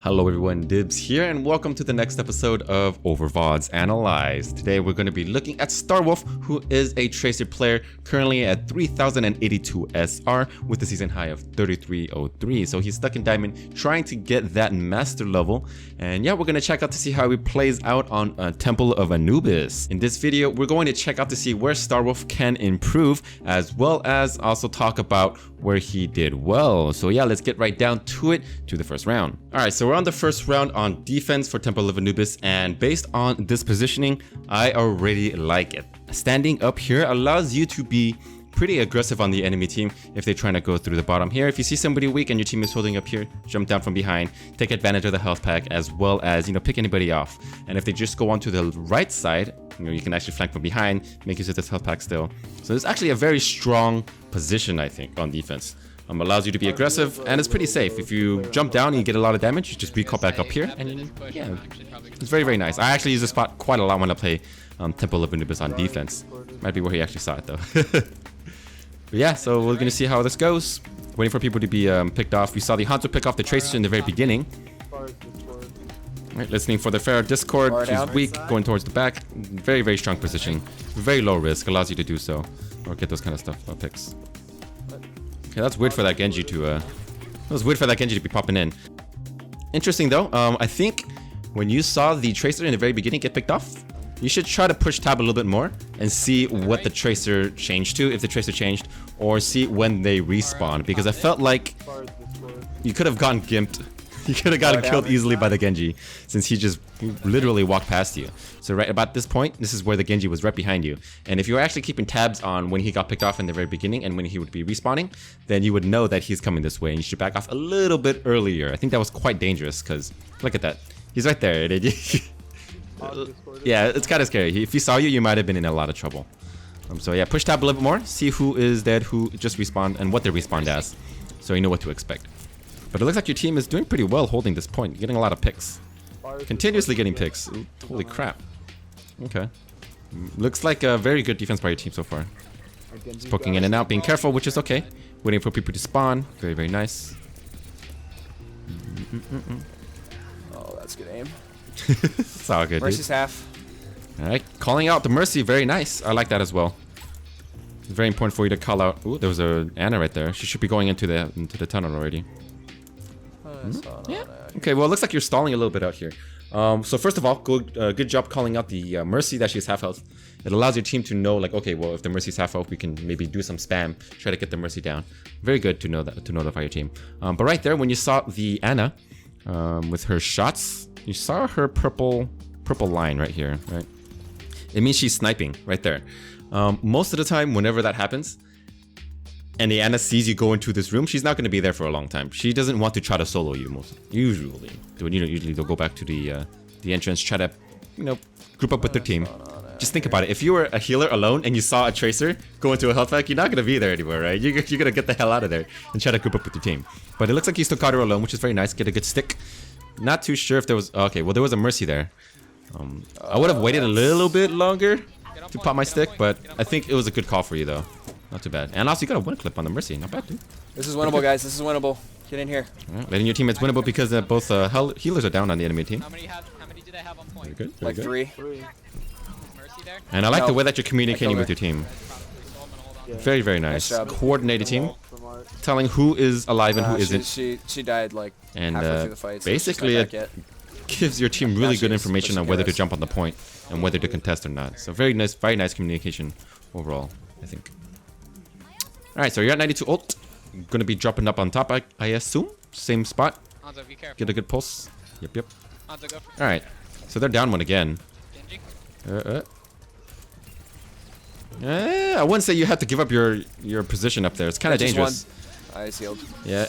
Hello everyone, Dibz here and welcome to the next episode of Overwatch Analysis. Today we're going to be looking at Starwolf, who is a Tracer player currently at 3082 SR with a season high of 3303. So he's stuck in Diamond trying to get that master level. And yeah, we're going to check out to see how he plays out on Temple of Anubis. In this video, we're going to check out to see where Starwolf can improve, as well as also talk about where he did well. So yeah, let's get right down to it, to the first round. Alright, so we're on the first round on defense for Temple of Anubis, and based on this positioning, I already like it. Standing up here allows you to be pretty aggressive on the enemy team if they're trying to go through the bottom here. If you see somebody weak and your team is holding up here, jump down from behind, take advantage of the health pack, as well as, pick anybody off. And if they just go onto the right side, you can actually flank from behind, make use of this health pack still. So it's actually a very strong position, I think, on defense. Allows you to be aggressive, and it's pretty safe. If you jump down and you get a lot of damage, you just recall back up here, and yeah, it's very, very nice. I actually use this spot quite a lot when I play Temple of Anubis on defense. Might be where he actually saw it, though. But yeah, so we're gonna see how this goes. Waiting for people to be picked off. We saw the Hunter pick off the Tracer in the very beginning. Right, listening for the Pharah Discord. She's weak, going towards the back. Very, very strong position. Very low risk, allows you to do so, or get those kind of stuff picks. Okay, that's weird for that Genji to that was weird for that Genji to be popping in. Interesting though. I think when you saw the Tracer in the very beginning get picked off, you should try to push tab a little bit more and see what the Tracer changed to, if the Tracer changed, or see when they respawn, because I felt like you could have gotten gimped. You could have gotten killed easily by the Genji, since he just literally walked past you. So right about this point, this is where the Genji was right behind you. And if you were actually keeping tabs on when he got picked off in the very beginning and when he would be respawning, then you would know that he's coming this way and you should back off a little bit earlier. I think that was quite dangerous, because look at that. He's right there. Yeah, it's kind of scary. If he saw you, you might have been in a lot of trouble. So yeah, push tab a little bit more, see who is dead, who just respawned, and what they respawned as, so you know what to expect. But it looks like your team is doing pretty well holding this point. You're getting a lot of picks. Continuously getting picks. Ooh, holy crap. Okay. Looks like a very good defense by your team so far. Just poking in and out, being careful, which is okay. Waiting for people to spawn. Very, very nice. Oh, that's good aim. It's all good, Mercy's dude. half. Alright, calling out the Mercy. Very nice. I like that as well. It's very important for you to call out. Ooh, there was a Ana right there. She should be going into the tunnel already. Yeah. Okay, well, it looks like you're stalling a little bit out here. So first of all, good job calling out the Mercy that she's half health. It allows your team to know, like, okay, well, if the Mercy's half health, we can maybe do some spam, try to get the Mercy down. Very good to know that, to notify your team. But right there, when you saw the Ana with her shots, you saw her purple line right here, right? It means she's sniping right there. Most of the time, whenever that happens, and the Ana sees you go into this room, she's not going to be there for a long time. She doesn't want to try to solo you usually. Usually they'll go back to the entrance, try to, group up with their team. Just think about it. If you were a healer alone and you saw a Tracer go into a health pack, you're not going to be there anymore, right? You're going to get the hell out of there and try to group up with your team. But it looks like you still caught her alone, which is very nice. Get a good stick. Not too sure if there was... Okay, well, there was a Mercy there. I would have waited a little bit longer to pop my stick, but I think it was a good call for you, though. Not too bad. And also, you got a one clip on the Mercy. Not bad, dude. This is winnable, guys. This is winnable. Get in here. Right. Letting your teammates winnable because both healers are down on the enemy team. How many do they have on point? Very good. Like good. 3. Mercy there? And I like the way that you're communicating with your team. Very, very nice. Coordinated team. Telling who is alive and who isn't. She died like halfway through the fight. So basically, it gives your team really good information on whether to jump on the point and whether to contest or not. So very nice communication overall, I think. Alright, so you're at 92 ult. Gonna be dropping up on top, I assume. Same spot. Hanzo, be careful. Get a good pulse. Yep. Hanzo, go for Alright, so they're down one again. Genji. I wouldn't say you have to give up your position up there. It's kind of dangerous. I sealed. Yeah.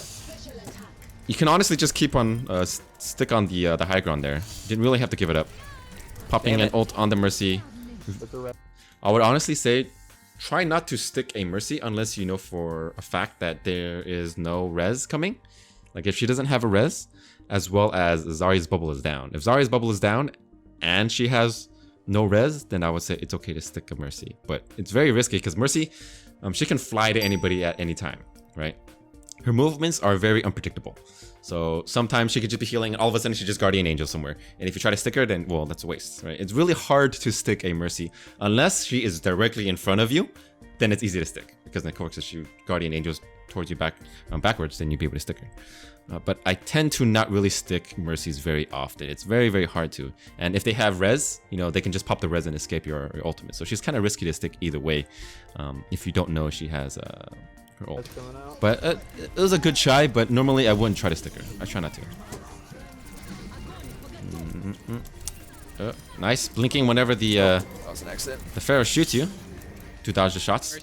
You can honestly just keep on stick on the high ground there. You didn't really have to give it up. Popping an ult on the Mercy. I would honestly say try not to stick a Mercy unless you know for a fact that there is no res coming. Like if she doesn't have a res, as well as Zarya's bubble is down. If Zarya's bubble is down and she has no res, then I would say it's okay to stick a Mercy. But it's very risky because Mercy, she can fly to anybody at any time, right? her movements are very unpredictable. So sometimes she could just be healing and all of a sudden she just Guardian Angel somewhere. And if you try to stick her, then, well, that's a waste, right? It's really hard to stick a Mercy. Unless she is directly in front of you, then it's easy to stick. Because then, of course, if she Guardian Angels towards you backwards, then you'd be able to stick her. But I tend to not really stick Mercies very often. It's very, very hard to. And if they have res, you know, they can just pop the res and escape your ultimate. So she's kind of risky to stick either way if you don't know she has... Ult. But it was a good try, but normally I wouldn't try to stick her. I try not to. Nice. Blinking whenever the that was an exit. The Pharah shoots you to dodge the shots.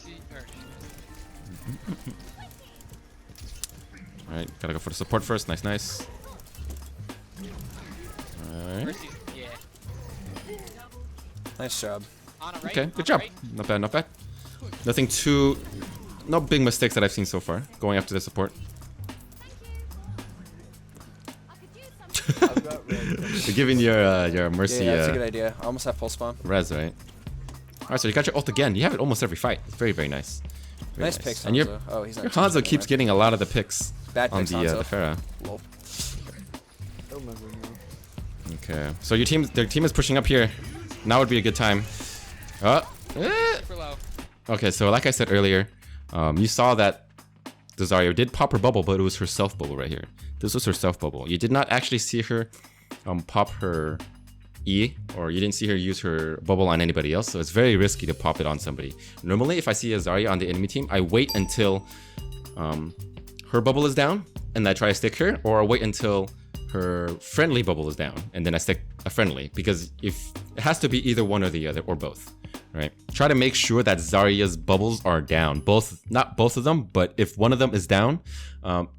Alright, gotta go for the support first. Nice, nice. Alright. Nice job. Okay, good job. Not bad, not bad. Nothing too... No big mistakes that I've seen so far, going after the support. You're giving your Mercy... Yeah, that's a good idea. I almost have full spawn. Res, right? Alright, so you got your ult again. You have it almost every fight. It's very, very nice. Very nice picks, and Hanzo. Oh, he's not your Hanzo keeps getting a lot of the picks Bad on picks, the Pharah. Lol. Okay, so their team is pushing up here. Now would be a good time. Okay, so like I said earlier, you saw that the Zarya did pop her bubble, but it was her self bubble right here. This was her self bubble. You did not actually see her pop her E, or you didn't see her use her bubble on anybody else, so it's very risky to pop it on somebody. Normally, if I see a Zarya on the enemy team, I wait until her bubble is down, and I try to stick her, or I wait until her friendly bubble is down, and then I stick a friendly, because if it has to be either one or the other, or both. Right? Try to make sure that Zarya's bubbles are down. Not both of them, but if one of them is down,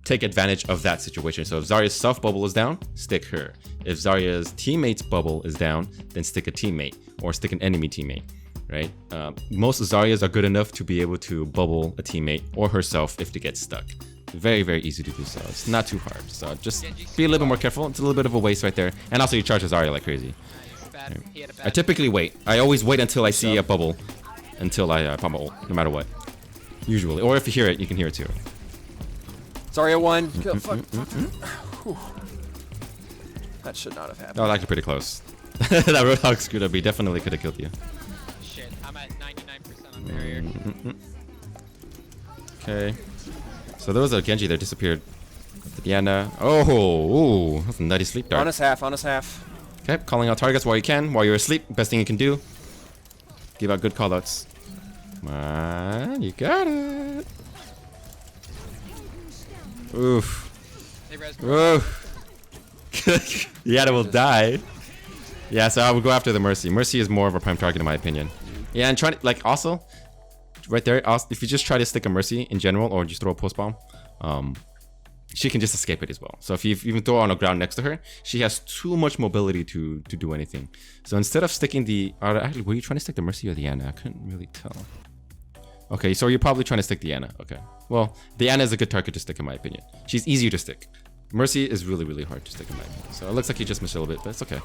take advantage of that situation. So if Zarya's self bubble is down, stick her. If Zarya's teammate's bubble is down, then stick a teammate or stick an enemy teammate. Right? Most Zaryas are good enough to be able to bubble a teammate or herself if they get stuck. Very, very easy to do so. It's not too hard. So just be a little bit more careful. It's a little bit of a waste right there. And also you charge Zarya like crazy. I typically wait. I always wait until I see a bubble, until I pop my ult, no matter what. Usually. Or if you hear it, you can hear it too. Zarya won. That should not have happened. That was actually pretty close. That Roadhog screwed up. He definitely could have killed you. Shit, I'm at 99% on barrier. Okay. So there was a Genji that disappeared. Diana. Oh, ooh, that's a nutty sleep dart. On his half, on his half. Okay, calling out targets while you can, while you're asleep. Best thing you can do. Give out good callouts. Come on, you got it. Oof. Oof. Yana will die. Yeah, so I would go after the Mercy. Mercy is more of a prime target in my opinion. Yeah, and try to, like, also, right there, if you just try to stick a Mercy in general, or just throw a post bomb, she can just escape it as well. So if you even throw her on the ground next to her, she has too much mobility to do anything. So instead of sticking the... actually, were you trying to stick the Mercy or the Ana? I couldn't really tell. Okay, so you're probably trying to stick the Ana. Okay. Well, the Ana is a good target to stick in my opinion. She's easier to stick. Mercy is really, really hard to stick in my opinion. So it looks like you just missed a little bit, but it's okay.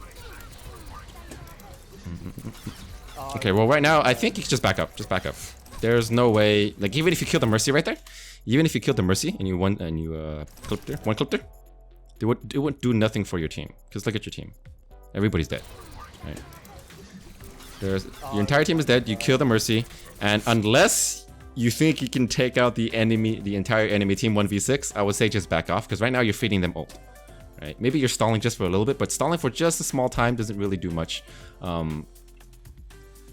Okay, well right now, I think you can just back up. Just back up. There's no way... Like, even if you kill the Mercy right there, even if you killed the Mercy and you clipped her, one clipped her, it wouldn't do nothing for your team. Because look at your team. Everybody's dead. Right? Your entire team is dead. You kill the Mercy, and unless you think you can take out the entire enemy team 1v6, I would say just back off, because right now you're feeding them ult. Right? Maybe you're stalling just for a little bit, but stalling for just a small time doesn't really do much.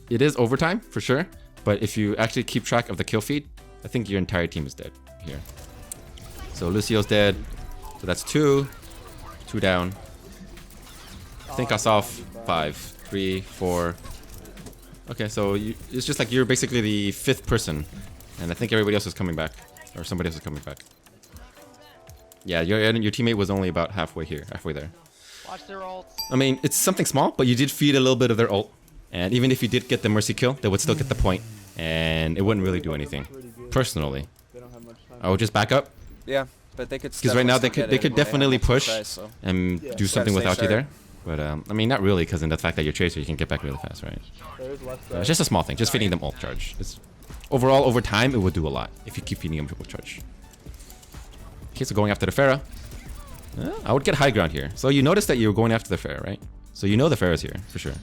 It is overtime for sure, but if you actually keep track of the kill feed, I think your entire team is dead here. So Lucio's dead. So that's two down. I think I saw 5, 3, 4. Okay, so it's just like you're basically the 5th person, and I think everybody else is coming back, or somebody else is coming back. Yeah, your teammate was only about halfway there. Watch their ults. I mean, it's something small, but you did feed a little bit of their ult, and even if you did get the Mercy kill, they would still get the point, and it wouldn't really do anything. Personally, I would just back up. Yeah, but they could. Because right now they could definitely push and do something without you there. But I mean, not really, because in the fact that you're Tracer, you can get back really fast, right? It's just a small thing, just feeding them ult charge. Overall, over time, it would do a lot if you keep feeding them ult charge. Okay, so going after the Pharah. I would get high ground here. So you notice that you're going after the Pharah, right? So you know the Pharah's here, for sure.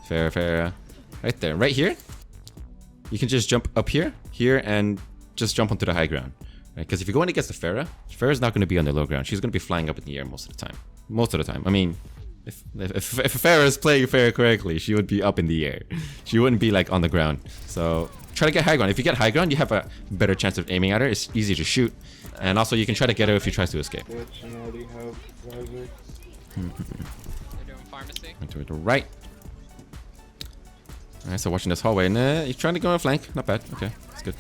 Pharah. Right there. Right here, you can just jump up here, and just jump onto the high ground. Right? Because if you're going against the Pharah's not going to be on the low ground. She's going to be flying up in the air most of the time. Most of the time. I mean, if Pharah is playing Pharah correctly, she would be up in the air. She wouldn't be like on the ground. So try to get high ground. If you get high ground, you have a better chance of aiming at her. It's easy to shoot. And also you can try to get her if she tries to escape. They're doing pharmacy. To the right. Alright, so watching this hallway. Nah, you're trying to go on flank. Not bad. Okay, that's good.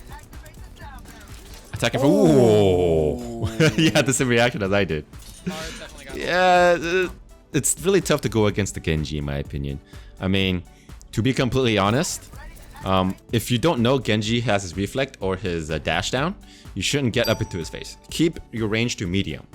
Attacking from. Ooh! You had the same reaction as I did. Yeah, it's really tough to go against the Genji, in my opinion. I mean, to be completely honest, if you don't know Genji has his reflect or his dash down, you shouldn't get up into his face. Keep your range to medium.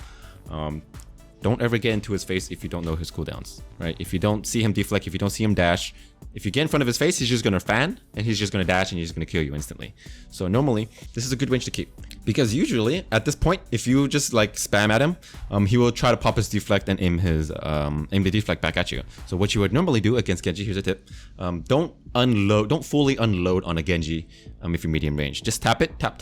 Don't ever get into his face if you don't know his cooldowns, right? If you don't see him deflect, if you don't see him dash, if you get in front of his face, he's just gonna fan and he's just gonna dash and he's gonna kill you instantly. So normally, this is a good range to keep. Because usually, at this point, if you just like spam at him, he will try to pop his deflect and aim the deflect back at you. So what you would normally do against Genji, here's a tip. Don't fully unload on a Genji if you're medium range. Just tap it, tap,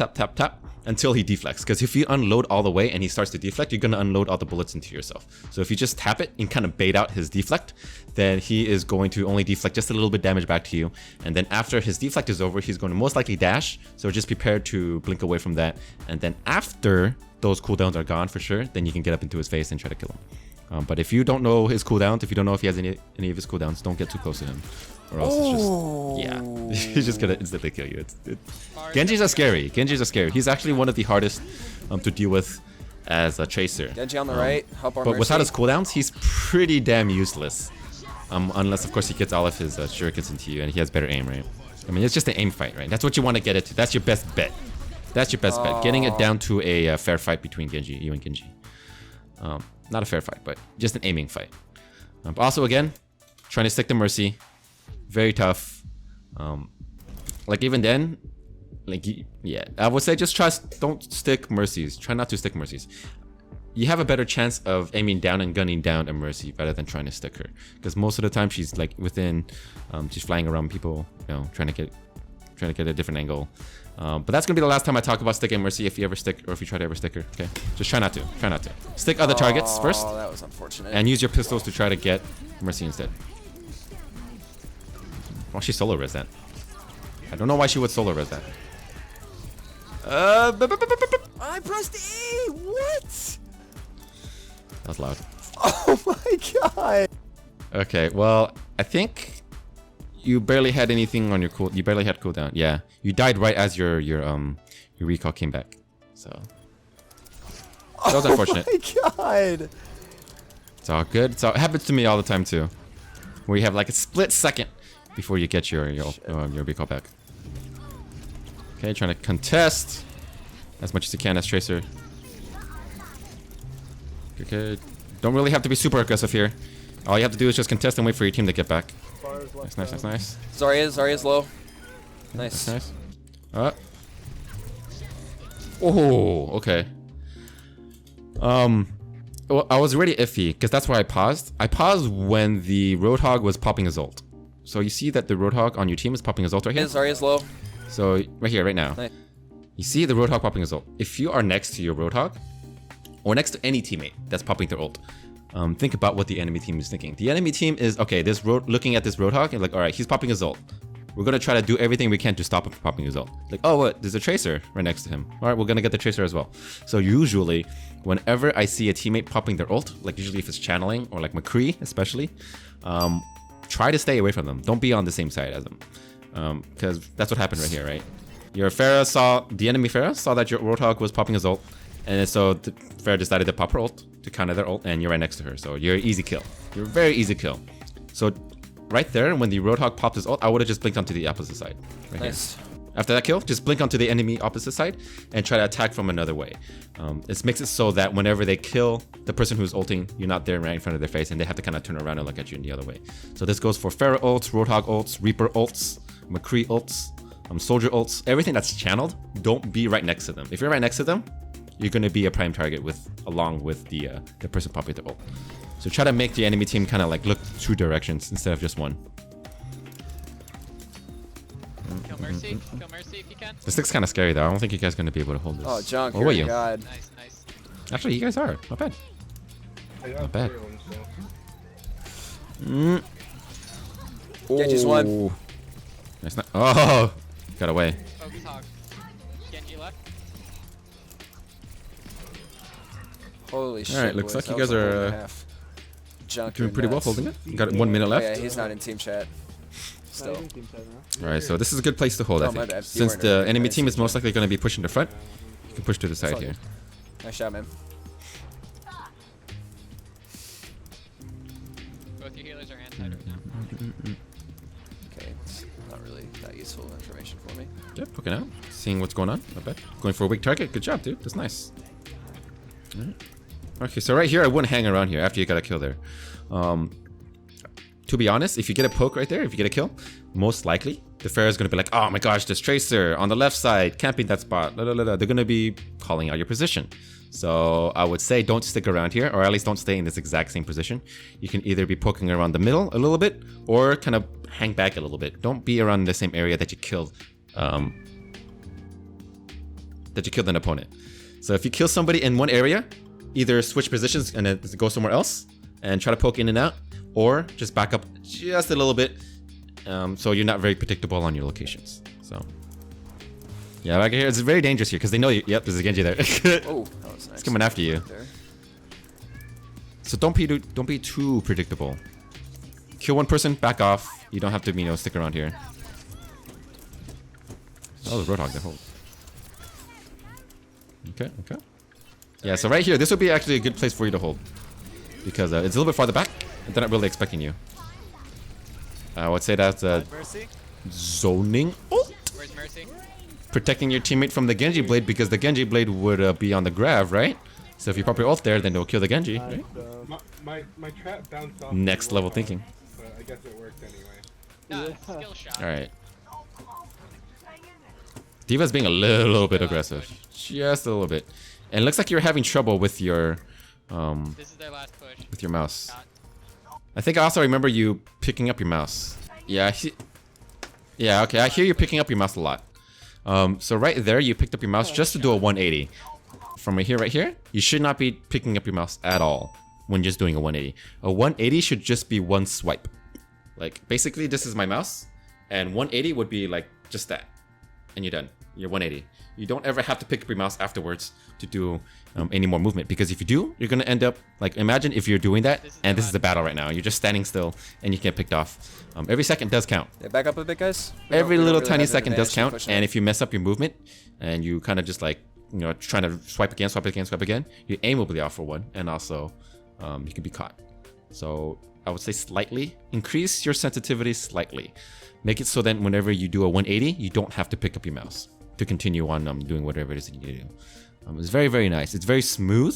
until he deflects. Because if you unload all the way and he starts to deflect, you're gonna unload all the bullets into yourself. So if you just tap it and kind of bait out his deflect, then he is going to only deflect just a little bit damage back to you. And then after his deflect is over, he's going to most likely dash. So just prepare to blink away from that. And then after those cooldowns are gone for sure, then you can get up into his face and try to kill him. But if you don't know his cooldowns, if you don't know if he has any of his cooldowns, don't get too close to him. Or else it's just, yeah, he's just gonna instantly kill you. Genjis are scary. Genjis are scary. He's actually one of the hardest to deal with as a tracer. Genji on the right, help our But mercy. without his cooldowns, he's pretty damn useless. Unless, of course, he gets all of his shurikens into you and he has better aim, right? I mean, it's just an aim fight, right? That's what you want to get it to. That's your best bet. That's your best bet. Getting it down to a fair fight between you and Genji. Not a fair fight, but just an aiming fight. But also, again, trying to stick to Mercy. Very tough. Like even then, like yeah, I would say just don't stick Mercies. Try not to stick Mercies. You have a better chance of aiming down and gunning down a Mercy rather than trying to stick her. Because most of the time she's like within, she's flying around people, you know, trying to get a different angle. But that's gonna be the last time I talk about sticking Mercy if you ever stick or if you try to ever stick her. Okay, just try not to. Try not to. Stick other targets first. Oh, that was unfortunate. And use your pistols to try to get Mercy instead. Why she solo res that? I don't know why she would solo res that. I pressed E! What? That was loud. Oh my god! Okay, well, I think you barely had anything on your you barely had cooldown. Yeah, you died right as your recall came back. So that was unfortunate. Oh my god! It's all good. It happens to me all the time too, where you have like a split second before you get your recall back. Okay, trying to contest as much as you can as Tracer. Okay, don't really have to be super aggressive here. All you have to do is just contest and wait for your team to get back. Nice. Zarya's low. Nice. Nice. Oh, okay. Well, I was already iffy because that's why I paused. I paused when the Roadhog was popping his ult. So you see that the Roadhog on your team is popping his ult right here? Zarya's low. So right here, right now. Nice. You see the Roadhog popping his ult. If you are next to your Roadhog, or next to any teammate that's popping their ult, think about what the enemy team is thinking. The enemy team is, okay, looking at this Roadhog and like, all right, he's popping his ult. We're going to try to do everything we can to stop him from popping his ult. Like, oh, what? There's a Tracer right next to him. All right, we're going to get the Tracer as well. So usually, whenever I see a teammate popping their ult, like usually if it's channeling or like McCree especially, try to stay away from them. Don't be on the same side as them. Because that's what happened right here, right? The enemy Pharah saw that your Roadhog was popping his ult. And so Pharah decided to pop her ult to counter their ult, and you're right next to her. So you're an easy kill. You're a very easy kill. So right there, when the Roadhog popped his ult, I would have just blinked onto the opposite side. Right Nice. Here. After that kill, just blink onto the enemy opposite side and try to attack from another way. This makes it so that whenever they kill the person who's ulting, you're not there right in front of their face, and they have to kind of turn around and look at you in the other way. So this goes for Pharah ults, Roadhog ults, Reaper ults, McCree ults, Soldier ults, everything that's channeled. Don't be right next to them. If you're right next to them, you're going to be a prime target along with the person popping the ult. So try to make the enemy team kind of like look two directions instead of just one. Kill Mercy if you can. This looks kind of scary though. I don't think you guys are going to be able to hold this. Oh, Junk, Oh, you're you? a god. Nice, nice. Actually, you guys are. Not bad. Not bad. Genji's one. Nice. Oh, got away. Focus hog. Genji left. Holy shit. Alright, looks boys, like that you was guys a are hole and a half. Junk, doing you're pretty well nuts. holding it. You got 1 minute Oh, left. yeah, he's not in team chat. Still. Alright, so this is a good place to hold, I Oh, my think. bad. You Since weren't the in enemy team team is chat. most likely going to be pushing the front, you can push to the side all here. good. Nice shot, man. Both your healers are anti right now. Okay, it's not really that useful information for me. Yeah, poking out, seeing what's going on. Not bad. Going for a weak target. Good job, dude. That's nice. Alright. Okay, so right here, I wouldn't hang around here after you got a kill there. To be honest, if you get a poke right there, if you get a kill, most likely the Pharah is going to be like, oh my gosh, this Tracer on the left side, camping that spot. They're going to be calling out your position. So I would say don't stick around here, or at least don't stay in this exact same position. You can either be poking around the middle a little bit, or kind of hang back a little bit. Don't be around the same area that you killed an opponent. So if you kill somebody in one area, either switch positions and then go somewhere else and try to poke in and out, or just back up just a little bit, so you're not very predictable on your locations. So yeah, back here it's very dangerous here because they know you. Yep, there's a Genji there. Oh, that was nice. It's coming after you. There. So don't be too predictable. Kill one person, back off. You don't have to stick around here. Oh, the Roadhog, the hold. Okay. Yeah, so right here, this would be actually a good place for you to hold. Because it's a little bit farther back, and they're not really expecting you. I would say that's zoning ult. Where's Mercy? Protecting your teammate from the Genji Blade, because the Genji Blade would be on the grab, right? So if you pop your ult there, then they'll kill the Genji, right? My trap bounced off. Next level thinking. But I guess it worked anyway. Skill shot. Alright. Diva's being a little bit aggressive. Just a little bit. And it looks like you're having trouble with your This is their last push. with your mouse. Shot. I think I also remember you picking up your mouse. Yeah, yeah, okay, I hear you picking up your mouse a lot. So right there, you picked up your mouse just to do a 180. From right here, you should not be picking up your mouse at all when just doing a 180. A 180 should just be one swipe. Like, basically, this is my mouse, and 180 would be like just that. And you're done. You're 180. You don't ever have to pick up your mouse afterwards to do any more movement, because if you do, you're gonna end up like, imagine if you're doing that and this is a battle right now. You're just standing still and you get picked off. Every second does count. Yeah, back up a bit, guys. Every We don't little really tiny have an second does advantage in count, pushing and it. if you mess up your movement and you kind of just like, trying to swipe again, your aim will be off for one, and also you can be caught. So I would say slightly increase your sensitivity slightly. Make it so that whenever you do a 180, you don't have to pick up your mouse to continue on doing whatever it is that you need to do. It's very, very nice. It's very smooth.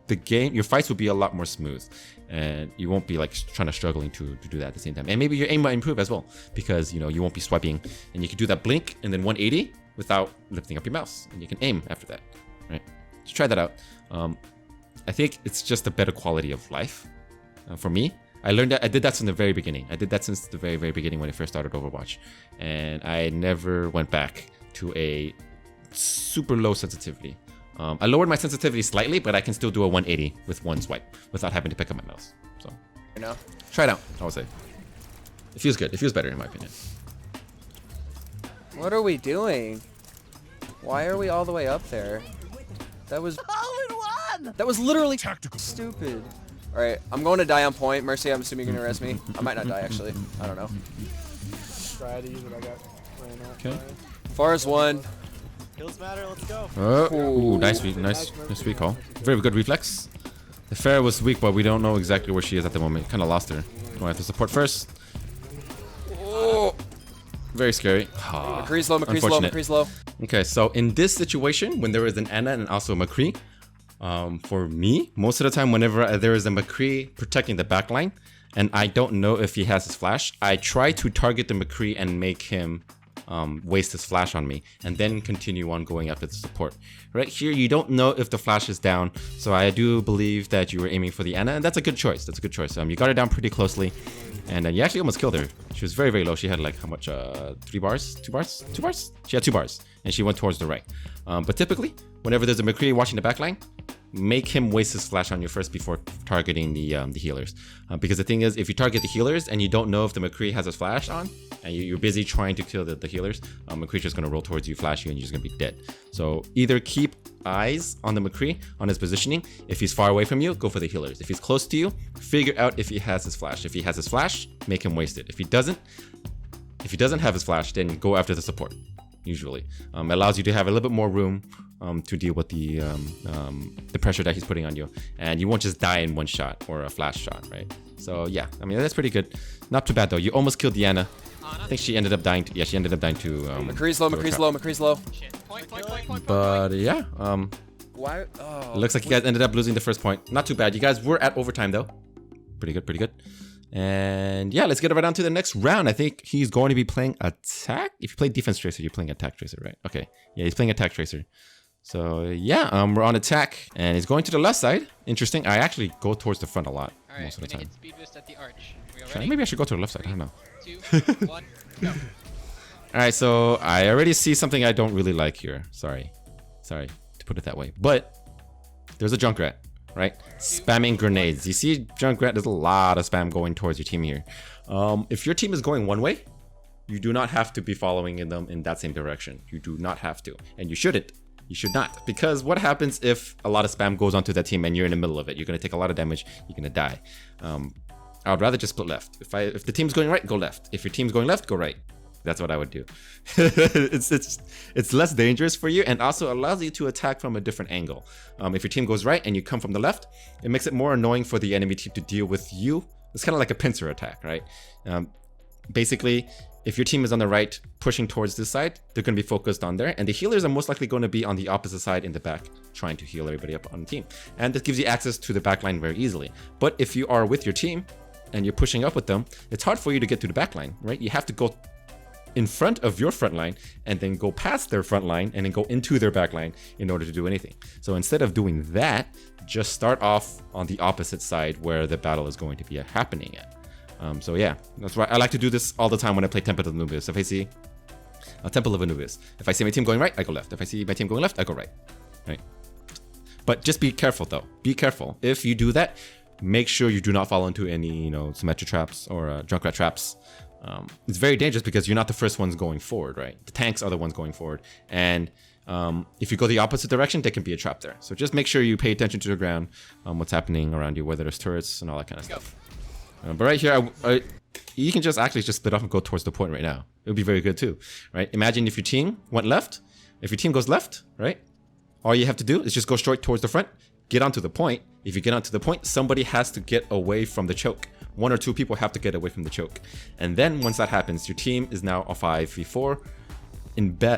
The game, your fights will be a lot more smooth, and you won't be like trying to struggling to do that at the same time. And maybe your aim might improve as well, because you won't be swiping, and you can do that blink and then 180 without lifting up your mouse, and you can aim after that, right? So try that out. I think it's just a better quality of life for me. I learned that. I did that since the very beginning. I did that since the very, very beginning when I first started Overwatch, and I never went back to a super low sensitivity. I lowered my sensitivity slightly, but I can still do a 180 with one swipe without having to pick up my mouse. So, try it out, I would say. It feels good. It feels better in my opinion. What are we doing? Why are we all the way up there? That was That was literally tactical. Stupid. All right, I'm going to die on point. Mercy, I'm assuming you're gonna arrest me. I might not die actually. I don't know. Try to use what I got ran out. Okay. Pharah's one. Kills matter, let's go. Ooh, nice recall. Very good reflex. The Pharah was weak, but we don't know exactly where she is at the moment. Kind of lost her. We have to support first. Oh, very scary. McCree's low, McCree's low, Unfortunate. McCree's low. Okay, so in this situation, when there is an Ana and also a McCree, for me, most of the time, whenever there is a McCree protecting the backline, and I don't know if he has his flash, I try to target the McCree and make him waste his flash on me, and then continue on going after the support. Right here, you don't know if the flash is down, so I do believe that you were aiming for the Ana, and that's a good choice. That's a good choice. You got her down pretty closely, and you actually almost killed her. She was very, very low. She had like how much? 3 bars? 2 bars? 2 bars? She had 2 bars, and she went towards the right. But typically, whenever there's a McCree watching the backline, make him waste his flash on you first before targeting the healers. Because the thing is, if you target the healers and you don't know if the McCree has his flash on, and you're busy trying to kill the healers, McCree's just going to roll towards you, flash you, and you're just going to be dead. So either keep eyes on the McCree, on his positioning. If he's far away from you, go for the healers. If he's close to you, figure out if he has his flash. If he has his flash, make him waste it. If he doesn't have his flash, then go after the support. Usually allows you to have a little bit more room to deal with the pressure that he's putting on you, and you won't just die in one shot or a flash shot, right? So yeah, I mean, that's pretty good. Not too bad though. You almost killed Diana. I think she ended up dying. Yeah, she ended up dying to. McCree's low. McCree's low. McCree's low. Shit. Point. But yeah, Why? Oh. it looks like you guys ended up losing the first point. Not too bad. You guys were at overtime though. Pretty good. Pretty good. And yeah, let's get right on to the next round. I think he's going to be playing attack. If you play defense tracer, you're playing attack tracer, right? Okay. Yeah, he's playing attack tracer. So yeah, we're on attack, and he's going to the left side. Interesting. I actually go towards the front a lot most of the time. Hit speed boost at the arch. We all ready? Maybe I should go to the left side. I don't know. 2, 1, go. All right, so I already see something I don't really like here. Sorry to put it that way. But there's a Junkrat, right? Spamming grenades. You see Junkrat, there's a lot of spam going towards your team here. If your team is going one way, you do not have to be following them in that same direction. You do not have to, and you shouldn't. You should not, because what happens if a lot of spam goes onto that team and you're in the middle of it? You're gonna take a lot of damage. You're gonna die. I would rather just split left. If the team's going right, go left. If your team's going left, go right. That's what I would do. It's less dangerous for you, and also allows you to attack from a different angle. If your team goes right and you come from the left, it makes it more annoying for the enemy team to deal with you. It's kind of like a pincer attack, right? Basically, if your team is on the right, pushing towards this side, they're going to be focused on there, and the healers are most likely going to be on the opposite side in the back, trying to heal everybody up on the team. And this gives you access to the back line very easily. But if you are with your team and you're pushing up with them, it's hard for you to get to the back line, right? You have to go in front of your front line and then go past their front line and then go into their back line in order to do anything. So instead of doing that, just start off on the opposite side where the battle is going to be happening at. So yeah, that's why I like to do this all the time when I play Temple of Anubis. If I see a Temple of Anubis, if I see my team going right, I go left. If I see my team going left, I go right. Right. But just be careful though. Be careful. If you do that, make sure you do not fall into any, Symmetra traps or Junkrat traps. It's very dangerous because you're not the first ones going forward, right? The tanks are the ones going forward, and if you go the opposite direction, there can be a trap there. So just make sure you pay attention to the ground, what's happening around you, whether there's turrets and all that kind of stuff. But right here, you can just split off and go towards the point right now. It would be very good too, right? Imagine if your team went left. If your team goes left, right? All you have to do is just go straight towards the front, get onto the point. If you get onto the point, somebody has to get away from the choke. 1 or 2 people have to get away from the choke. And then once that happens, your team is now a 5v4.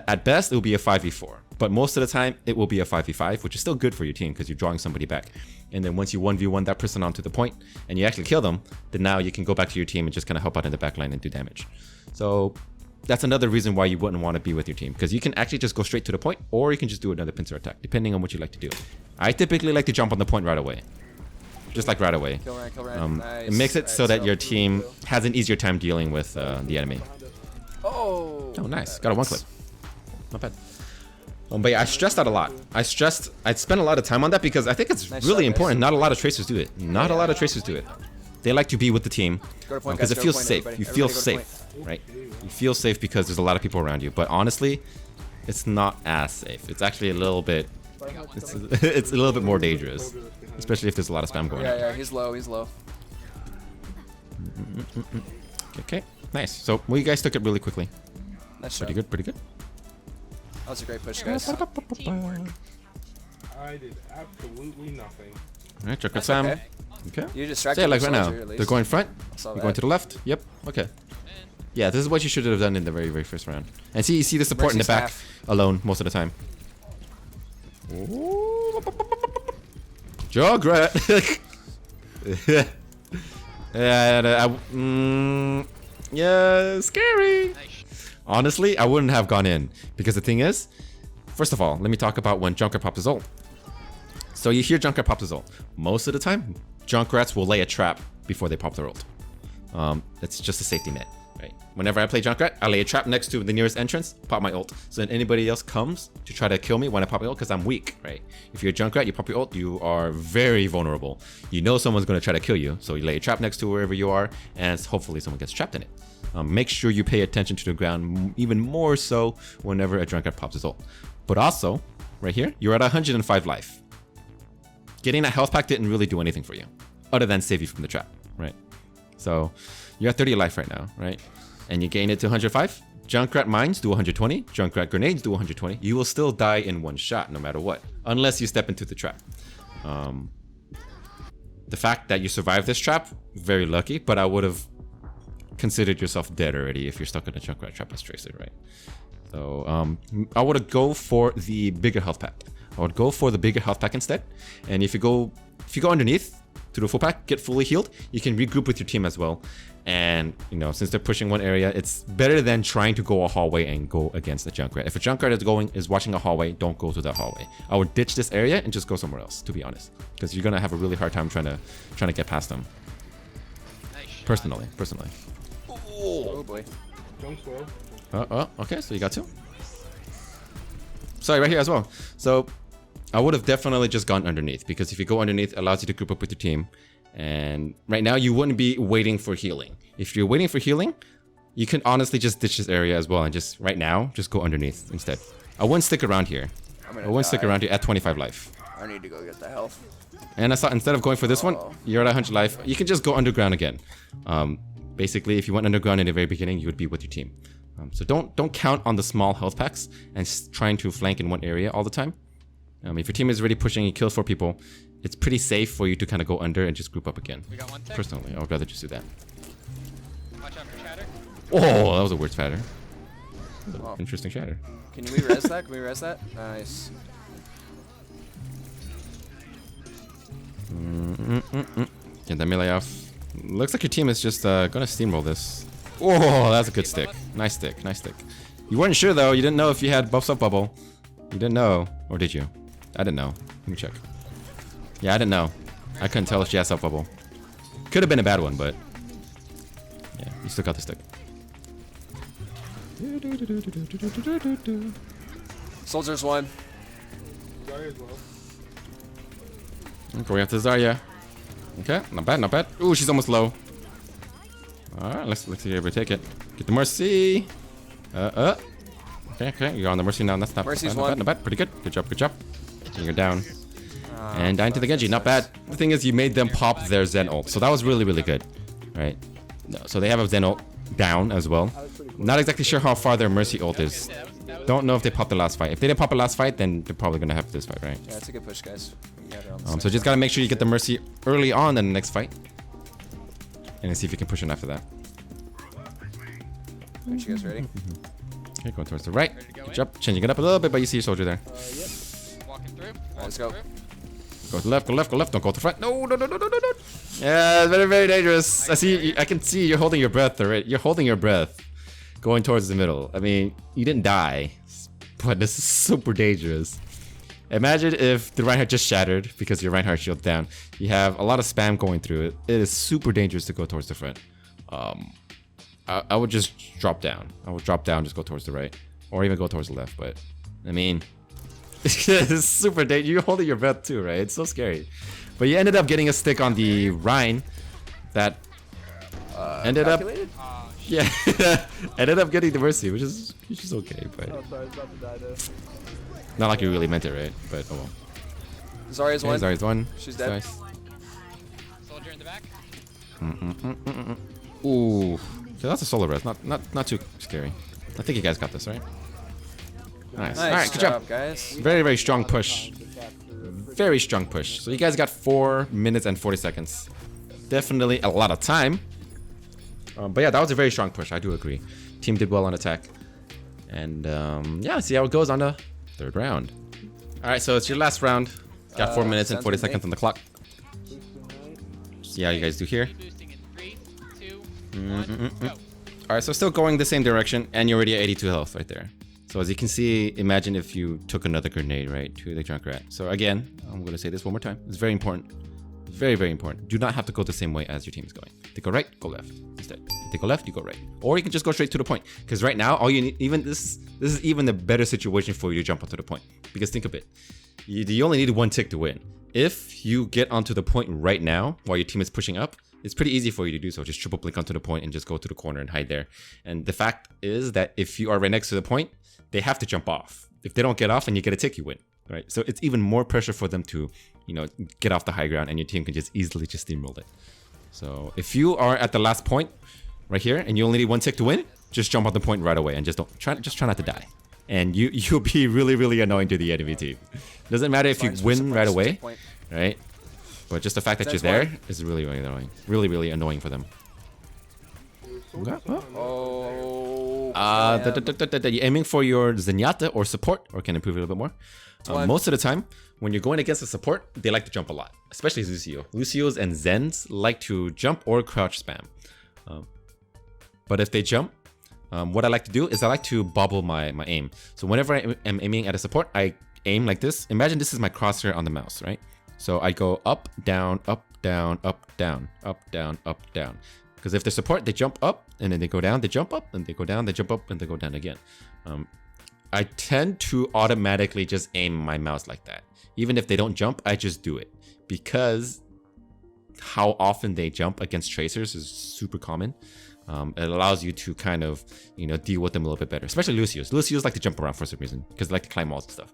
At best, it will be a 5v4. But most of the time, it will be a 5v5, which is still good for your team because you're drawing somebody back. And then once you 1v1 that person onto the point and you actually kill them, then now you can go back to your team and just kind of help out in the back line and do damage. So that's another reason why you wouldn't want to be with your team, because you can actually just go straight to the point, or you can just do another pincer attack, depending on what you like to do. I typically like to jump on the point right away. Just like right away. Kill Ryan. Nice. It makes it so that your team has an easier time dealing with the enemy. Oh, nice. Got a 1-click. Not bad. But yeah, I stressed out a lot. I spent a lot of time on that because I think it's really important. Not a lot of tracers do it. Not a lot of tracers do it. They like to be with the team because it feels safe. You feel safe, right? You feel safe because there's a lot of people around you. But honestly, it's not as safe. It's actually a little bit. It's a little bit more dangerous, especially if there's a lot of spam going on. Yeah, he's low. Okay, nice. So you guys took it really quickly. Nice pretty good. That was a great push, guys. I did absolutely nothing. All right, check out Sam. Okay. You distracted like right now. They're going front. You're going to the left. Yep. Okay. Yeah, this is what you should have done in the very, very first round. And you see the support in the back alone most of the time. Junkrat. Yeah, scary. Honestly, I wouldn't have gone in because the thing is, first of all, let me talk about when Junkrat pops his ult. So you hear Junkrat pops his ult. Most of the time, Junkrats will lay a trap before they pop their ult. It's just a safety net, right? Whenever I play Junkrat, I lay a trap next to the nearest entrance, pop my ult. So then anybody else comes to try to kill me when I pop my ult because I'm weak, right? If you're a Junkrat, you pop your ult, you are very vulnerable. You know someone's going to try to kill you, so you lay a trap next to wherever you are, and hopefully someone gets trapped in it. Make sure you pay attention to the ground even more so whenever a Junkrat pops his ult. But also, right here, you're at 105 life. Getting that health pack didn't really do anything for you, other than save you from the trap, right? So you're at 30 life right now, right? And you gain it to 105. Junkrat mines do 120. Junkrat grenades do 120. You will still die in one shot, no matter what, unless you step into the trap. The fact that you survived this trap, very lucky, but I would have considered yourself dead already if you're stuck in a Junkrat trap as Tracer, right? So I would go for the bigger health pack. I would go for the bigger health pack instead. And if you go underneath to the full pack, get fully healed, you can regroup with your team as well. And you know, since they're pushing one area, it's better than trying to go a hallway and go against the Junkrat. If a Junkrat is watching a hallway, don't go to that hallway. I would ditch this area and just go somewhere else, to be honest, because you're gonna have a really hard time trying to get past them. Nice shot. Personally. Oh boy. Jump slow. Okay, so you got 2. Sorry, right here as well. So I would have definitely just gone underneath, because if you go underneath, it allows you to group up with your team. And right now, you wouldn't be waiting for healing. If you're waiting for healing, you can honestly just ditch this area as well and just, right now, just go underneath instead. I wouldn't stick around here. I wouldn't stick around here at 25 life. I need to go get the health. And I thought instead of going for this one, you're at 100 life, you can just go underground again. Basically, if you went underground in the very beginning, you would be with your team. So don't count on the small health packs and trying to flank in one area all the time. If your team is already pushing and kills 4 people, it's pretty safe for you to kind of go under and just group up again. We got one tick. Personally, I would rather just do that. Watch out for chatter. Oh, that was a weird shatter. Oh. Interesting shatter. Can we res that? Can we res that? Nice. Get that melee off. Looks like your team is just gonna steamroll this. Oh, that's a good stick. Nice stick, nice stick. You weren't sure though. You didn't know if you had buffs up bubble. You didn't know, or did you? I didn't know. Let me check. Yeah, I didn't know. I couldn't tell if she had self bubble. Could have been a bad one, but yeah, you still got the stick. Soldier's 1. Zarya as well. Going after Zarya. Okay, not bad, not bad. Ooh, she's almost low. Alright, let's see if we take it. Get the Mercy. Okay, you're on the Mercy now. That's not Mercy's bad, 1. not bad. Pretty good. Good job. And you're down. And dying to the Genji, not bad. The thing is, you made them pop their Zen ult, so that was really, really good. Right? No, so they have a Zen ult down as well. Not exactly sure how far their Mercy ult is. Don't know if they popped the last fight. If they didn't pop the last fight, then they're probably gonna have this fight, right? Yeah, it's a good push, guys. We got it on the So just gotta make sure you get the Mercy early on in the next fight, and then see if you can push it after that. Aren't you guys ready? Okay, going towards the right. Ready to go Good in? job. Changing it up a little bit, but you see your soldier there. Walking through. Let's go. Go to the left, go left, go left. Don't go to the front. No. Yeah, it's very, very dangerous. I can see you're holding your breath already. You're holding your breath going towards the middle. I mean, you didn't die, but this is super dangerous. Imagine if the Reinhardt just shattered because your Reinhardt shield down. You have a lot of spam going through it. It is super dangerous to go towards the front. I would just drop down. I would drop down, just go towards the right, or even go towards the left. But I mean, it's super dangerous. You're holding your breath too, right? It's so scary. But you ended up getting a stick on the Rhine that ended up, Calculated? yeah, ended up getting the Mercy, which is okay, but Oh, sorry, I was about to die there. not like you really meant it, right? But oh well. Zarya's Okay, 1. Zarya's 1. She's dead. Nice. Soldier in the back. Ooh, so that's a solo res. Not too scary. I think you guys got this, right? Nice. Nice All right, good job. guys. Very, very strong push. Very strong push. So you guys got 4 minutes and 40 seconds. Definitely a lot of time. But yeah, that was a very strong push. I do agree. Team did well on attack. And yeah, see how it goes on the 3rd round. All right, so it's your last round. Got 4 minutes and sounds 40 good to me. seconds on the clock. See how you guys do here. Boosting in 3, 2, 1, go. All right, so still going the same direction, and you're already at 82 health right there. So as you can see, imagine if you took another grenade, right, to the Junkrat. So again, I'm going to say this one more time. It's very important. Very, very important. Do not have to go the same way as your team is going. They go right, go left instead. If they go left, you go right. Or you can just go straight to the point. Because right now, all you need, even this is even a better situation for you to jump onto the point. Because think of it. You only need one tick to win. If you get onto the point right now, while your team is pushing up, it's pretty easy for you to do so. Just triple blink onto the point and just go to the corner and hide there. And the fact is that if you are right next to the point, they have to jump off. If they don't get off and you get a tick, you win, right? So it's even more pressure for them to, you know, get off the high ground, and your team can just easily just steamroll it. So if you are at the last point right here and you only need one tick to win, just jump on the point right away and just try not to die. And you'll be really, really annoying to the enemy team. Doesn't matter if you win right away, right? But just the fact that you're there is really, really annoying. Really, really annoying for them. You're aiming for your Zenyatta or support, or can improve a little bit more. Most of the time, when you're going against a support, they like to jump a lot, especially Lucio. Lucios and Zens like to jump or crouch spam. But if they jump, what I like to do is I like to bobble my aim. So whenever I am aiming at a support, I aim like this. Imagine this is my crosshair on the mouse, right? So I go up, down, up, down, up, down, up, down, up, down. Because if they support, they jump up, and then they go down, they jump up, and they go down, they jump up, and they go down again. I tend to automatically just aim my mouse like that. Even if they don't jump, I just do it. Because how often they jump against tracers is super common. It allows you to kind of, you know, deal with them a little bit better. Especially Lucios. Lucios like to jump around for some reason, because they like to climb walls and stuff.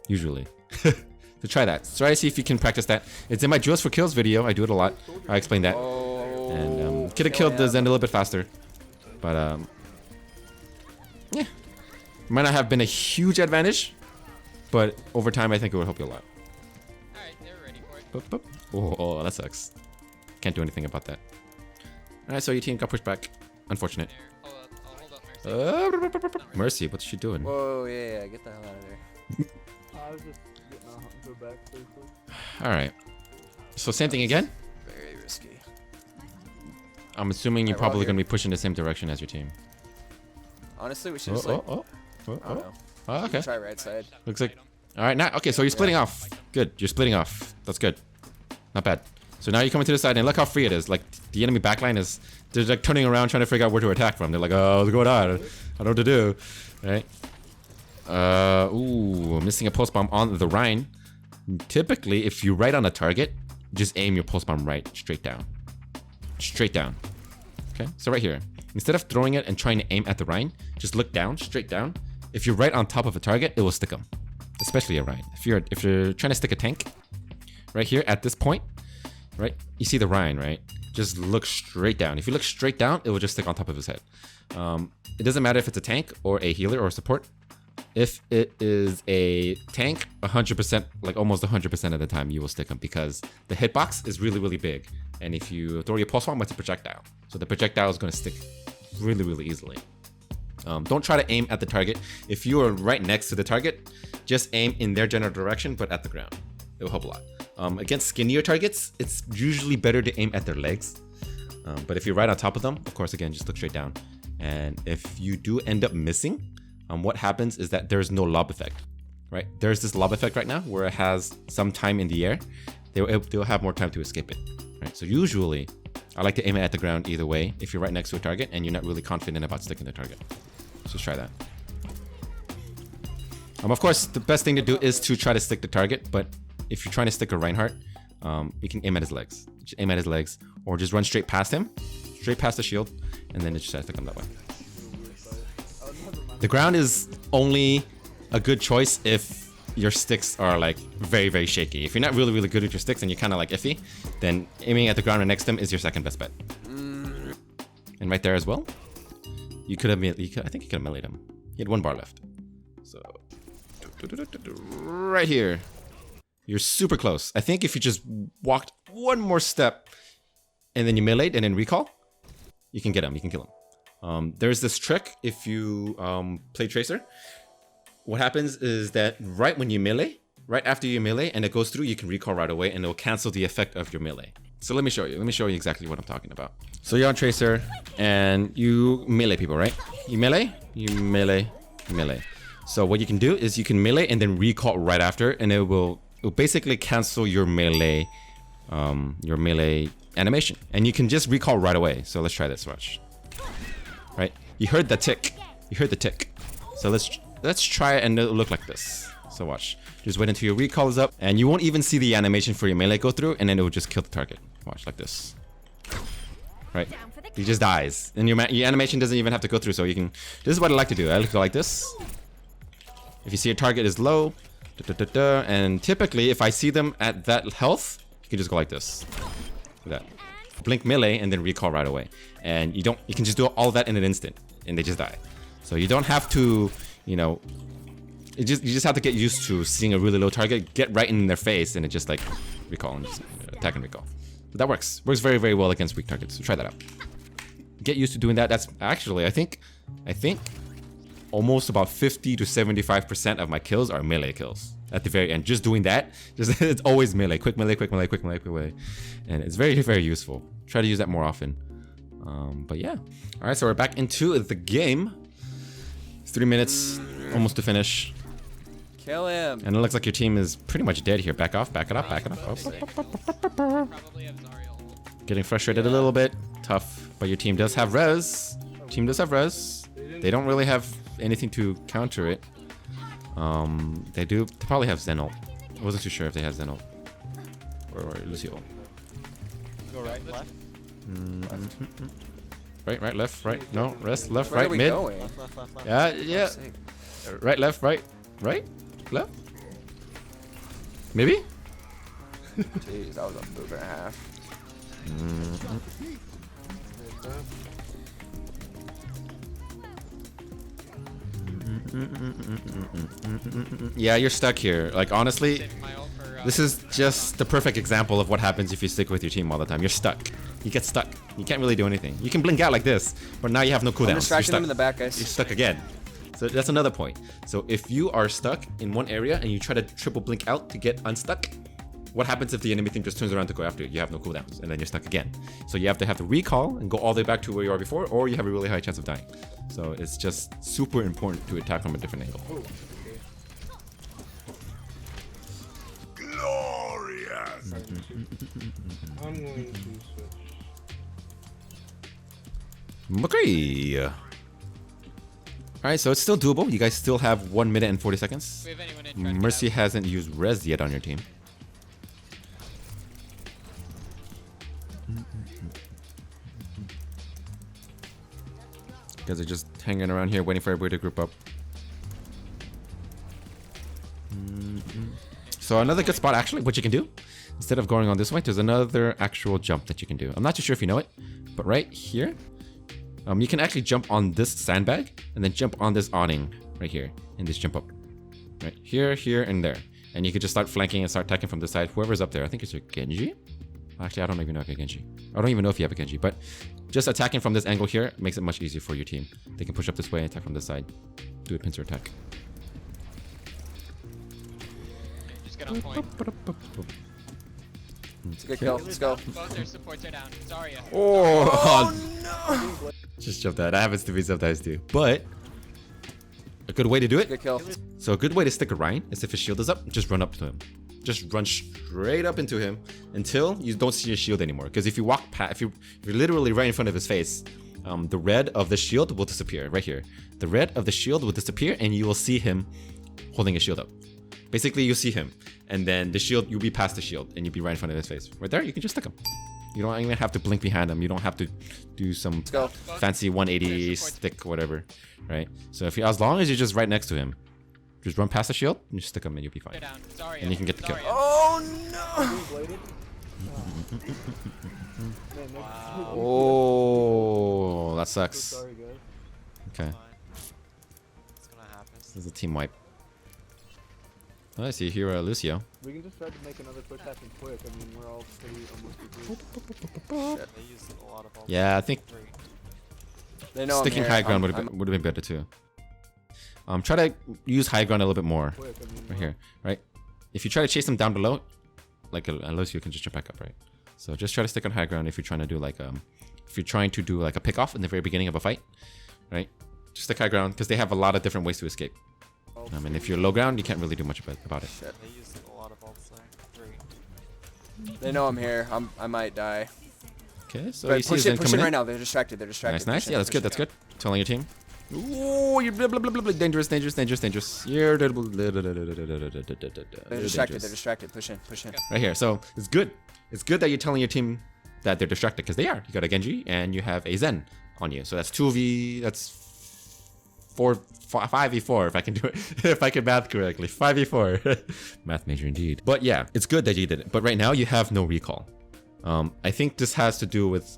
Usually. So try that. Try to see if you can practice that. It's in my Duels for Kills video. I do it a lot. I explain that. And could have killed the Zen a little bit faster. But yeah. Might not have been a huge advantage, but over time I think it would help you a lot. Alright, they're ready for it. Oh, that sucks. Can't do anything about that. Alright, so your team got pushed back. Unfortunate. Hold up, Mercy. Mercy, what's she doing? Whoa, yeah, get the hell out of there. I was just getting out, go back briefly. Alright. So same thing again? Very risky. I'm assuming you're probably going to be pushing the same direction as your team. Honestly, we should just like... I don't know. Oh, okay. Try right side. Looks like... Alright, now, okay, so you're splitting off. Good, you're splitting off. That's good. Not bad. So now you're coming to the side, and look how free it is. Like, the enemy backline is... They're like turning around trying to figure out where to attack from. They're like, oh, what's going on? I don't know what to do. Right? Ooh, missing a pulse bomb on the Rhine. Typically, if you're right on a target, just aim your pulse bomb right, straight down. Straight down. Okay, so right here. Instead of throwing it and trying to aim at the Rhine, just look down, straight down. If you're right on top of a target, it will stick them. Especially a Rhine. If you're trying to stick a tank, right here at this point, right? You see the Rhine, right? Just look straight down. If you look straight down, it will just stick on top of his head. It doesn't matter if it's a tank or a healer or a support. If it is a tank, 100%, like almost 100% of the time, you will stick them because the hitbox is really, really big. And if you throw your pulse bomb, it's a projectile. So the projectile is going to stick really, really easily. Don't try to aim at the target. If you are right next to the target, just aim in their general direction, but at the ground. It will help a lot. Against skinnier targets, it's usually better to aim at their legs. But if you're right on top of them, of course, again, just look straight down. And if you do end up missing, what happens is that there's no lob effect, right? There's this lob effect right now where it has some time in the air. They'll have more time to escape it, right? So usually, I like to aim it at the ground either way if you're right next to a target and you're not really confident about sticking the target. So just try that. Of course, the best thing to do is to try to stick the target, but if you're trying to stick a Reinhardt, you can aim at his legs. Just aim at his legs, or just run straight past him, straight past the shield, and then just try to stick him that way. The ground is only a good choice if your sticks are like very, very shaky. If you're not really, really good with your sticks and you're kind of like iffy, then aiming at the ground right next to him is your second best bet. And right there as well, you could have, I think you could have meleeed him. He had one bar left. So, right here. You're super close. I think if you just walked one more step and then you meleeed and then recall, you can get him, you can kill him. There's this trick if you play Tracer. What happens is that right when you melee, right after you melee and it goes through, you can recall right away and it will cancel the effect of your melee. So let me show you. Let me show you exactly what I'm talking about. So you're on Tracer and you melee people, right? You melee, you melee, you melee. So what you can do is you can melee and then recall right after, and it will basically cancel your melee animation, and you can just recall right away. So let's try this. Watch. Right? You heard the tick. You heard the tick. So let's try it, and it'll look like this. So watch. Just wait until your recall is up, and you won't even see the animation for your melee go through, and then it will just kill the target. Watch like this. Right? He just dies, and your animation doesn't even have to go through. So you can. This is what I like to do. I like to go like this. If you see your target is low, and typically if I see them at that health, you can just go like this. Like that. Blink melee and then recall right away, and you can just do all that in an instant, and they just die. So you don't have to, you know, you just have to get used to seeing a really low target, get right in their face, and it just like recall and just attack and recall. But that works very, very well against weak targets. So try that out. Get used to doing that. That's actually I think almost about 50 to 75% of my kills are melee kills at the very end. Just doing that, it's always melee, quick melee, quick melee, quick melee, quick melee, and it's very, very useful. Try to use that more often. But yeah, all right. So we're back into the game. It's 3 minutes, almost to finish. Kill him. And it looks like your team is pretty much dead here. Back off, back it up, back it up. Oh. Probably have Zariel. Getting frustrated a little bit. Tough, but your team does have res. Team does have res. They don't really have anything to counter it. They probably have Zenult. I wasn't too sure if they have Zenult or Lucio. Go right, left. Right, left, right. No, rest, left, Where right, are we mid. going? Left. Yeah. Right, left, right, left. Maybe. Jeez, that was a move and a half. Yeah, you're stuck here. Like honestly, Saving my ult for, this is just the perfect example of what happens if you stick with your team all the time. You're stuck. You get stuck. You can't really do anything. You can blink out like this, but now you have no cooldowns. I'm distracting them in the back, guys. You're stuck again. So that's another point. So if you are stuck in one area and you try to triple blink out to get unstuck, what happens if the enemy team just turns around to go after you? You have no cooldowns, and then you're stuck again. So you have to recall and go all the way back to where you are before, or you have a really high chance of dying. So it's just super important to attack from a different angle. I'm going to switch. Okay. Alright, so it's still doable. You guys still have 1 minute and 40 seconds. Do we have anyone in front? Mercy hasn't used res yet on your team. You guys are just hanging around here waiting for everybody to group up. So another good spot actually, what you can do, instead of going on this way, there's another actual jump that you can do. I'm not too sure if you know it, but right here, you can actually jump on this sandbag and then jump on this awning right here and just jump up. Right here, here, and there. And you can just start flanking and start attacking from the side. Whoever's up there, I think it's your Genji. Actually, I don't even know if you have a Genji. I don't even know if you have a Genji, but just attacking from this angle here makes it much easier for your team. They can push up this way and attack from this side. Do a pincer attack. Just get on point. It's a good kill. Let's go. Both their supports are down. Zarya. Oh, no! Just jump that. That happens to me sometimes too. But a good way to do it. Good kill. So a good way to stick a Ryan is if his shield is up, just run up to him. Just run straight up into him until you don't see your shield anymore. Because if you walk past, if you're literally right in front of his face, the red of the shield will disappear right here. The red of the shield will disappear, and you will see him holding his shield up. Basically, you see him, and then the shield, you'll be past the shield, and you'll be right in front of his face. Right there, you can just stick him. You don't even have to blink behind him. You don't have to do some go. fancy 180 stick, whatever, right? So if you, as long as you're just right next to him, just run past the shield and just stick him, and you'll be fine. They're down. Zarya. And you can get the kill. Zarya. Oh no! Wow. Oh, that sucks. Sorry, guys. Okay, What's gonna happen? this is a team wipe. Oh, I see here, Lucio. We can just try to make another push happen quick. I mean, we're all pretty almost agree. They used a lot of all Yeah, I think They know sticking I'm here. high ground I'm- would have been better too. Try to use high ground a little bit more. Quick, I mean, Right here, right? If you try to chase them down below, like unless you can just jump back up, right? So just try to stick on high ground if you're trying to do like a pick off in the very beginning of a fight, right? Just stick high ground because they have a lot of different ways to escape. And if you're low ground, you can't really do much about it. Shit. They used a lot of ults there. 3. They know I'm here. I might die. Okay, so But you see push Zen it coming right in. now. They're distracted. They're distracted. Nice. Push Yeah, it, that's good. push That's it. good. Telling your team. Ooh, you're blah, blah, blah, blah, blah, dangerous. You're They're distracted. They're distracted. Push in. Push in. right here. So it's good. It's good that you're telling your team that they're distracted because they are. You got a Genji and you have a Zen on you. So that's 2v. That's 5v4 if I can do it. If I can math correctly. 5v4. Math major indeed. But yeah, it's good that you did it. But right now you have no recall. I think this has to do with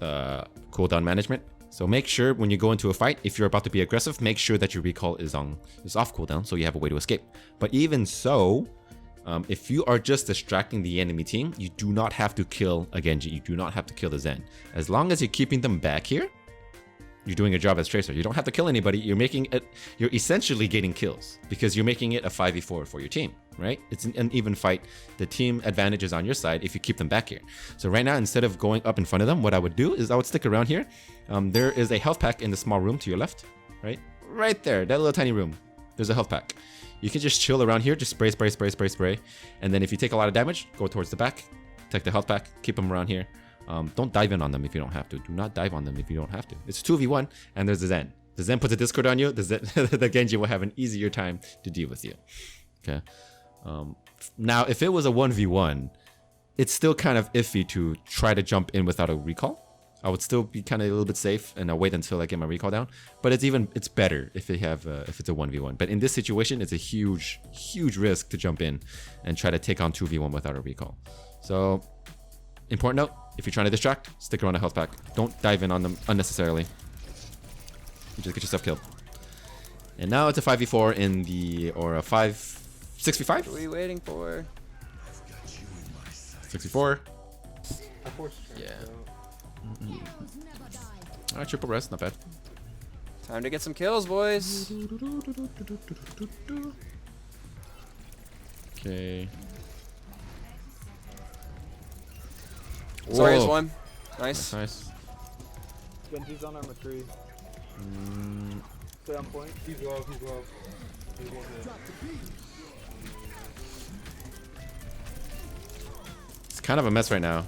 cooldown management. So make sure when you go into a fight, if you're about to be aggressive, make sure that your recall is off cooldown so you have a way to escape. But even so, if you are just distracting the enemy team, you do not have to kill a Genji. You do not have to kill the Zen. As long as you're keeping them back here, you're doing your job as Tracer. You don't have to kill anybody. You're essentially getting kills because you're making it a 5v4 for your team, right? It's an even fight. The team advantage is on your side if you keep them back here. So right now, instead of going up in front of them, what I would do is I would stick around here. There is a health pack in the small room to your left, right? Right there, that little tiny room. There's a health pack. You can just chill around here, just spray. And then if you take a lot of damage, go towards the back, take the health pack, keep them around here. Don't dive in on them if you don't have to. Do not dive on them if you don't have to. It's 2v1 and there's the Zen. The Zen puts a Discord on you, the Genji will have an easier time to deal with you. Okay. Now, if it was a 1v1, it's still kind of iffy to try to jump in without a recall. I would still be kind of a little bit safe and I'll wait until I get my recall down. But it's better if it's a 1v1. But in this situation, it's a huge risk to jump in and try to take on 2v1 without a recall. So, important note, if you're trying to distract, stick around a health pack. Don't dive in on them unnecessarily. You just get yourself killed. And now it's a 5v4 or a 6v5? What are we waiting for? 64. Yeah. Alright, triple rest, not bad. Time to get some kills, boys. Okay. Sorry, Whoa. there's one. Nice. Nice. Genji's on armor 3. Stay on point. He's low. He's one hit. It's kind of a mess right now.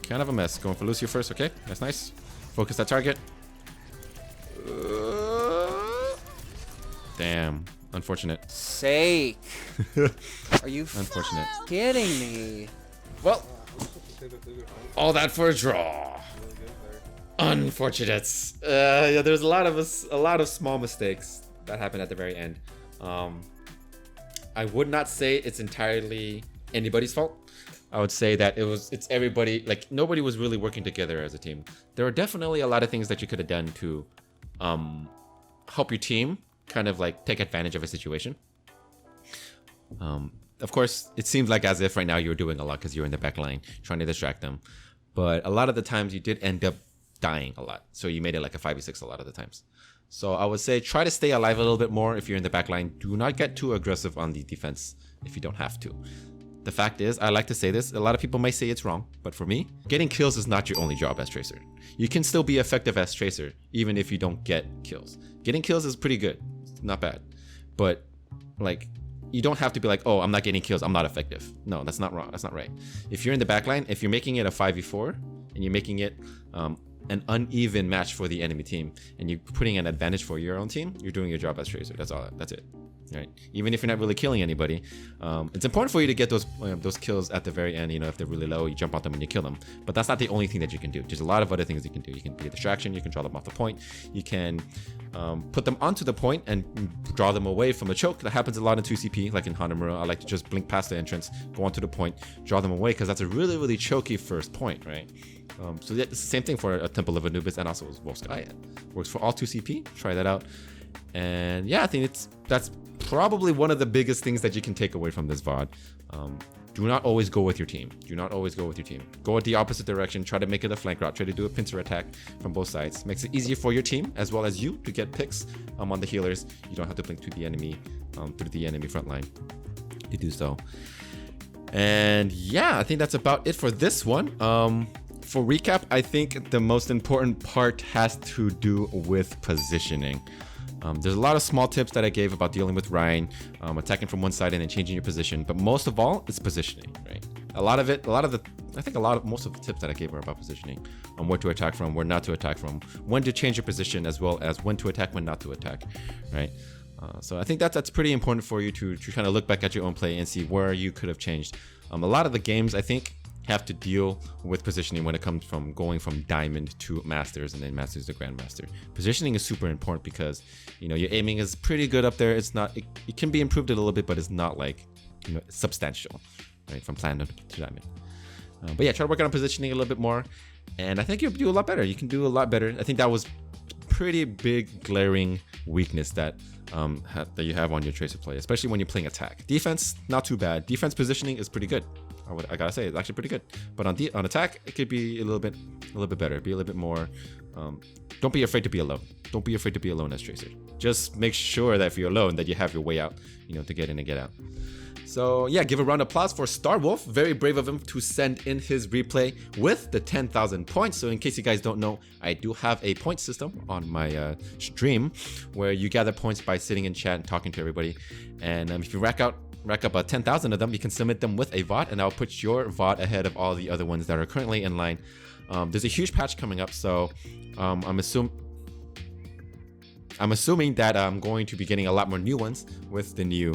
Kind of a mess. Going for Lucio first, okay? That's nice. Focus that target. Damn. Unfortunate. Sake. Are you Unfortunate. kidding me? Well, all that for a draw. Unfortunate. Yeah, there's a lot of small mistakes that happened at the very end. I would not say it's entirely anybody's fault. I would say that it's everybody, like nobody was really working together as a team. There are definitely a lot of things that you could have done to help your team kind of like take advantage of a situation. Of course, it seems like as if right now you're doing a lot because you're in the back line trying to distract them. But a lot of the times you did end up dying a lot. So you made it like a 5v6 a lot of the times. So I would say try to stay alive a little bit more if you're in the back line. Do not get too aggressive on the defense if you don't have to. The fact is, I like to say this, a lot of people may say it's wrong, but for me, getting kills is not your only job as Tracer. You can still be effective as Tracer, even if you don't get kills. Getting kills is pretty good, it's not bad. But, like, you don't have to be like, oh, I'm not getting kills, I'm not effective. No, that's not wrong, that's not right. If you're in the backline, if you're making it a 5v4, and you're making it an uneven match for the enemy team, and you're putting an advantage for your own team, you're doing your job as Tracer, that's it. Right. Even if you're not really killing anybody, it's important for you to get those kills at the very end. You know, if they're really low, you jump on them and you kill them. But that's not the only thing that you can do. There's a lot of other things you can do. You can be a distraction. You can draw them off the point. You can put them onto the point and draw them away from a choke. That happens a lot in 2CP, like in Hanamura. I like to just blink past the entrance, go onto the point, draw them away, because that's a really, really choky first point, right? So it's the same thing for a Temple of Anubis and also Volskaya. Works for all 2CP. Try that out. And yeah, I think that's probably one of the biggest things that you can take away from this VOD. Do not always go with your team. Go the opposite direction. Try to make it a flank route. Try to do a pincer attack from both sides. Makes it easier for your team as well as you to get picks on the healers. You don't have to blink to the enemy through the enemy front line to do so. And yeah, I think that's about it for this one. For recap, I think the most important part has to do with positioning. There's a lot of small tips that I gave about dealing with Ryan, attacking from one side and then changing your position, but most of all, it's positioning, right? Most of the tips that I gave are about positioning, where to attack from, where not to attack from, when to change your position, as well as when to attack, when not to attack, right? So I think that's pretty important for you to kind of look back at your own play and see where you could have changed. A lot of the games, I think, have to deal with positioning when it comes from going from diamond to masters and then masters to grandmaster. Positioning is super important because, you know, your aiming is pretty good up there. It's not, it can be improved a little bit, but it's not like, you know, substantial, right, from platinum to diamond. But yeah, try to work on positioning a little bit more, and I think you'll do a lot better. You can do a lot better. I think that was pretty big glaring weakness that that you have on your tracer play, especially when you're playing attack. Defense, not too bad. Defense positioning is pretty good. I gotta say, it's actually pretty good. But on attack, it could be a little bit better. Be a little bit more. Don't be afraid to be alone. Don't be afraid to be alone as tracer. Just make sure that if you're alone, that you have your way out, you know, to get in and get out. So yeah, give a round of applause for Starwolf. Very brave of him to send in his replay with the 10,000 points. So in case you guys don't know, I do have a point system on my stream where you gather points by sitting in chat and talking to everybody. And if you rack up 10,000 of them, you can submit them with a VOD, and I'll put your VOD ahead of all the other ones that are currently in line. There's a huge patch coming up, so I'm assuming that I'm going to be getting a lot more new ones with the new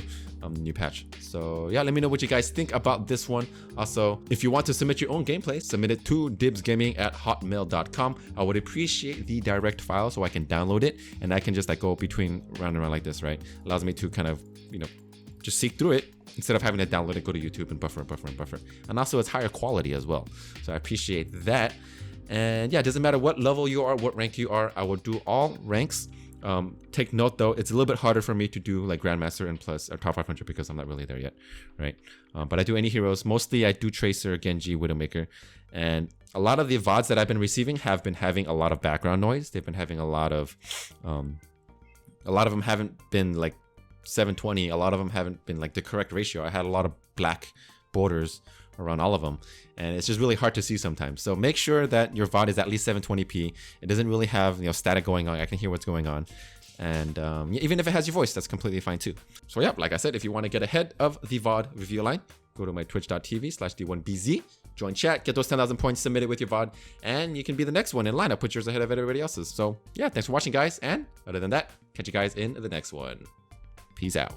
patch. So yeah, let me know what you guys think about this one. Also, if you want to submit your own gameplay, submit it to dibzgaming@hotmail.com. I would appreciate the direct file so I can download it and I can just like go between round and round like this, right? Allows me to kind of, you know, just seek through it instead of having to download it, go to YouTube and buffer. And also it's higher quality as well. So I appreciate that. And yeah, it doesn't matter what level you are, what rank you are, I will do all ranks. Take note though, it's a little bit harder for me to do like Grandmaster and plus or top 500 because I'm not really there yet, right? But I do any heroes. Mostly I do Tracer, Genji, Widowmaker, and a lot of the VODs that I've been receiving have been having a lot of background noise. They've been having a lot of them haven't been like 720. A lot of them haven't been like the correct ratio. I had a lot of black borders around all of them, and it's just really hard to see sometimes. So make sure that your VOD is at least 720p. It doesn't really have, you know, static going on. I can hear what's going on, and even if it has your voice, that's completely fine too. So yeah, like I said, if you want to get ahead of the VOD review line, go to my twitch.tv/d1bz, join chat, get those 10,000 points submitted with your VOD, and you can be the next one in line. I'll put yours ahead of everybody else's. So yeah, thanks for watching, guys, and other than that, catch you guys in the next one. Peace out.